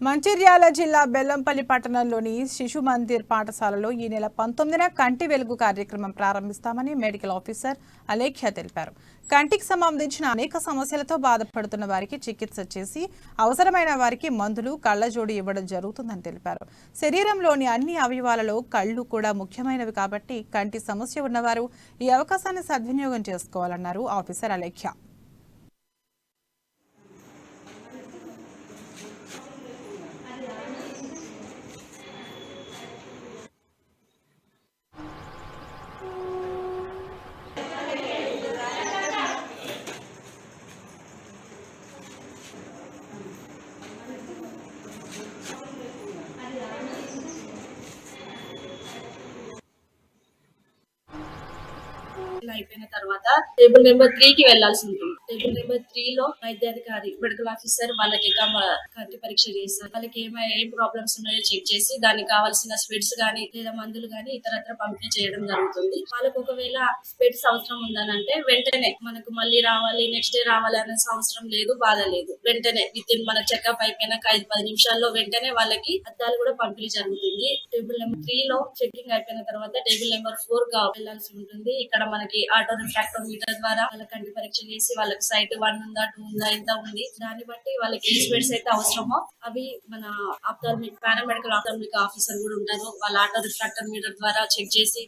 మంచిర్యాల జిల్లా బెల్లంపల్లి పట్టణంలోని శిశు మందిర్ పాఠశాలలో ఈ నెల 19న కంటి వెలుగు కార్యక్రమం ప్రారంభిస్తామని మెడికల్ ఆఫీసర్ అలేఖ్య తెలిపారు. కంటికి సంబంధించిన అనేక సమస్యలతో బాధపడుతున్న వారికి చికిత్స చేసి అవసరమైన వారికి మందులు, కళ్లజోడు ఇవ్వడం జరుగుతుందని తెలిపారు. శరీరంలోని అన్ని అవయవాలలో కళ్ళు కూడా ముఖ్యమైనవి కాబట్టి కంటి సమస్య ఉన్నవారు ఈ అవకాశాన్ని సద్వినియోగం చేసుకోవాలన్నారు ఆఫీసర్ అలేఖ్య. అయిపోయిన తర్వాత టేబుల్ నెంబర్ 3 కి వెళ్లాల్సి ఉంటుంది. టేబుల్ నెంబర్ 3 లో వైద్యాధికారి మెడికల్ ఆఫీసర్ వాళ్ళకి కంటి పరీక్ష చేస్తారు. వాళ్ళకి ఏం ప్రాబ్లమ్స్ ఉన్నాయో చెక్ చేసి దానికి కావాల్సిన స్పెట్స్ గానీ లేదా మందులు గానీ ఇతరత్ర పంపిణీ చేయడం జరుగుతుంది. వాళ్ళకి ఒకవేళ స్పెట్స్ అవసరం ఉందనంటే వెంటనే మనకు మళ్ళీ రావాలి, నెక్స్ట్ డే రావాలి అనే అవసరం లేదు, బాధ లేదు. వెంటనే విత్ ఇన్ మన చెకప్ అయిపోయినాక 5-10 నిమిషాల్లో వెంటనే వాళ్ళకి అద్దాలు కూడా పంపిణీ జరుగుతుంది. టేబుల్ నెంబర్ 3 లో చెకింగ్ అయిపోయిన తర్వాత టేబుల్ నెంబర్ 4 గా వెళ్లాల్సి ఉంటుంది. ఇక్కడ మనకి ఆటో రిఫ్రాక్టోమీటర్ ద్వారా వాళ్ళ కంటి పరీక్ష చేసి వాళ్ళకి సైట్ 1 ఉందా 2 ఉందా ఎంత ఉంది దాన్ని బట్టి వాళ్ళకి ఏ స్పెట్స్ అయితే అవసరమో అవి మన పారామెడికల్ ఆప్థాల్మిక్ ఆఫీసర్ కూడా ఉంటారు. వాళ్ళ ఆటో రిఫ్రాక్టోమీటర్ ద్వారా చెక్ చేసి